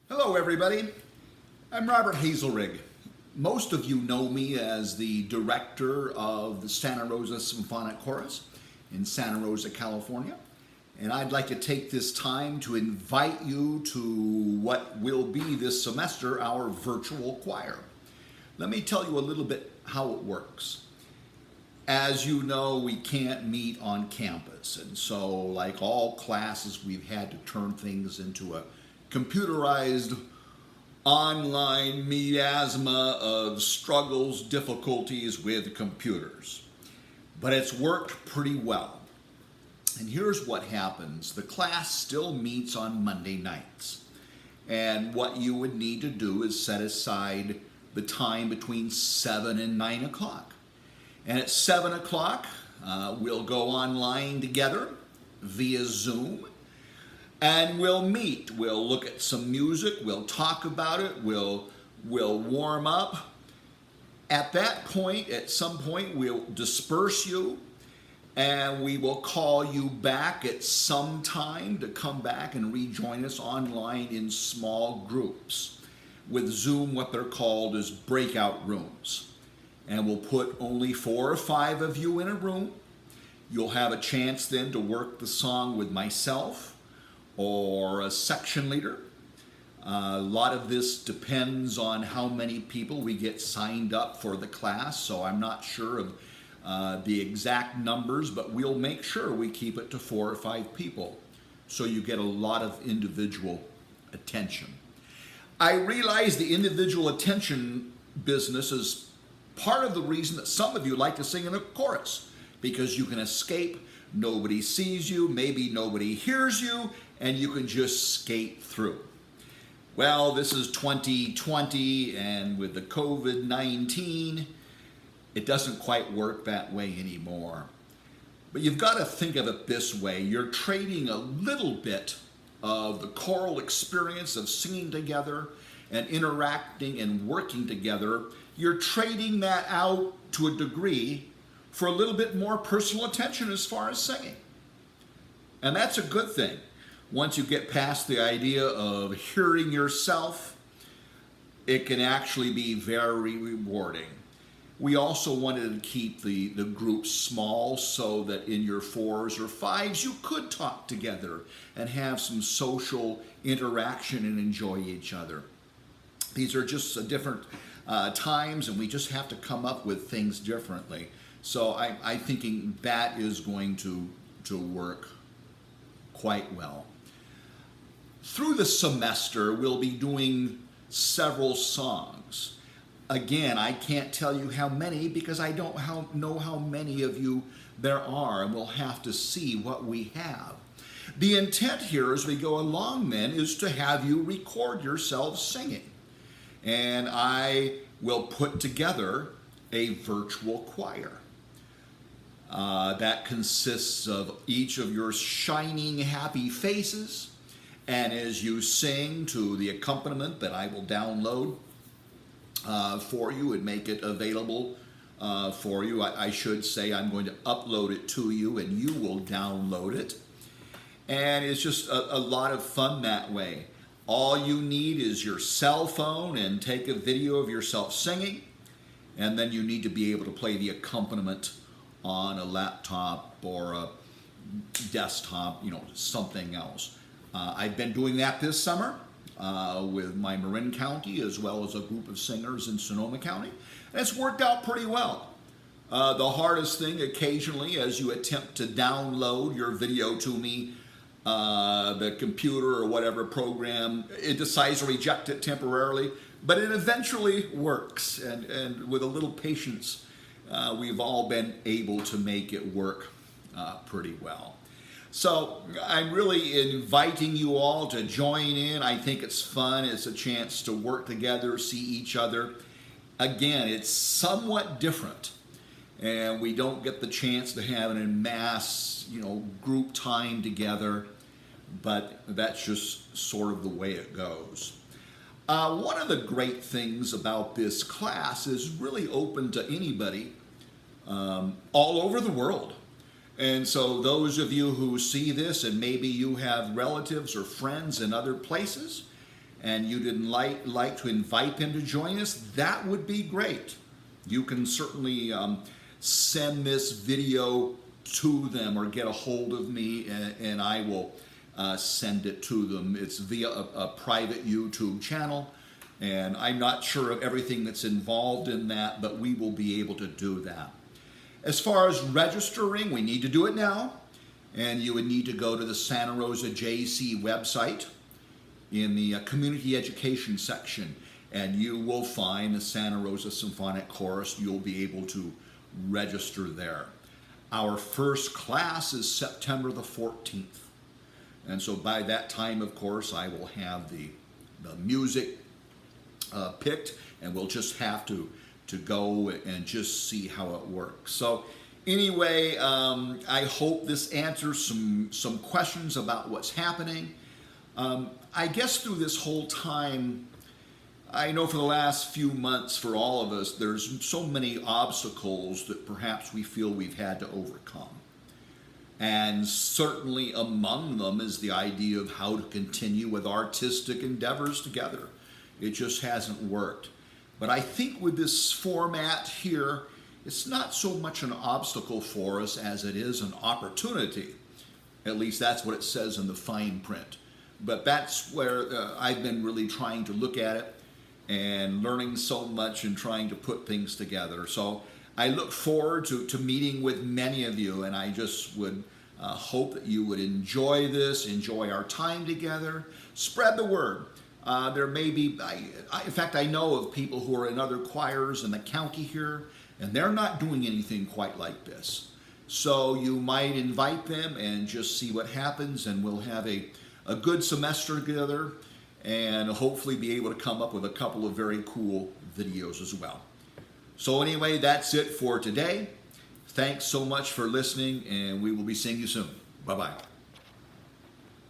Hello everybody, I'm Robert Hazelrigg. Most of you know me as the director of the Santa Rosa Symphonic Chorus in Santa Rosa, California. And I'd like to take this time to invite you to what will be this semester our virtual choir. Let me tell you a little bit how it works. As you know, we can't meet on campus, and so like all classes, we've had to turn things into a computerized online miasma of struggles, difficulties with computers. But it's worked pretty well. And here's what happens. The class still meets on Monday nights. And what you would need to do is set aside the time between 7 and 9 o'clock. And at 7 o'clock, we'll go online together via Zoom. And we'll meet, we'll look at some music, we'll talk about it, we'll warm up. At that point, at some point, we'll disperse you and we will call you back at some time to come back and rejoin us online in small groups. With Zoom, what they're called is breakout rooms. And we'll put only 4 or 5 of you in a room. You'll have a chance then to work the song with myself or a section leader. A lot of this depends on how many people we get signed up for the class, so I'm not sure of the exact numbers, but we'll make sure we keep it to 4 or 5 people so you get a lot of individual attention. I realize the individual attention business is part of the reason that some of you like to sing in a chorus, because you can escape, nobody sees you, maybe nobody hears you, and you can just skate through. Well, this is 2020, and with the COVID-19, it doesn't quite work that way anymore. But you've got to think of it this way. You're trading a little bit of the choral experience of singing together and interacting and working together. You're trading that out to a degree for a little bit more personal attention as far as singing. And that's a good thing. Once you get past the idea of hearing yourself, it can actually be very rewarding. We also wanted to keep the group small so that in your 4s or 5s you could talk together and have some social interaction and enjoy each other. These are just different times, and we just have to come up with things differently. So I'm thinking that is going to work quite well. Through the semester, we'll be doing several songs. Again, I can't tell you how many because I don't know how many of you there are, and we'll have to see what we have. The intent here as we go along then is to have you record yourselves singing. And I will put together a virtual choir. That consists of each of your shining happy faces, and as you sing to the accompaniment that I will download for you and make it available for you, I should say I'm going to upload it to you and you will download it. And it's just a lot of fun that way. All you need is your cell phone and take a video of yourself singing, and then you need to be able to play the accompaniment on a laptop or a desktop, something else. I've been doing that this summer with my Marin County as well as a group of singers in Sonoma County, and it's worked out pretty well. The hardest thing occasionally as you attempt to download your video to me, the computer or whatever program, it decides to reject it temporarily, but it eventually works, and with a little patience, we've all been able to make it work pretty well. So I'm really inviting you all to join in. I think it's fun. It's a chance to work together, see each other. Again, it's somewhat different, and we don't get the chance to have an en masse, group time together, but that's just sort of the way it goes. One of the great things about this class is really open to anybody all over the world. And so those of you who see this, and maybe you have relatives or friends in other places, and you didn't like to invite them to join us, that would be great. You can certainly send this video to them or get a hold of me, and I will send it to them. It's via a private YouTube channel, and I'm not sure of everything that's involved in that, but we will be able to do that. As far as registering, we need to do it now, and you would need to go to the Santa Rosa JC website in the community education section, and you will find the Santa Rosa Symphonic Chorus. You'll be able to register there. Our first class is September the 14th. And so by that time, of course, I will have the music picked, and we'll just have to go and just see how it works. So anyway, I hope this answers some questions about what's happening. I guess through this whole time, I know for the last few months for all of us, there's so many obstacles that perhaps we feel we've had to overcome. And certainly among them is the idea of how to continue with artistic endeavors together. It just hasn't worked. But I think with this format here, it's not so much an obstacle for us as it is an opportunity. At least that's what it says in the fine print. But that's where I've been really trying to look at it and learning so much and trying to put things together. So I look forward to meeting with many of you, and I just would hope that you would enjoy this, enjoy our time together, spread the word. There may be, in fact, I know of people who are in other choirs in the county here, and they're not doing anything quite like this. So you might invite them and just see what happens, and we'll have a good semester together, and hopefully be able to come up with a couple of very cool videos as well. So anyway, that's it for today. Thanks so much for listening, and we will be seeing you soon. Bye-bye.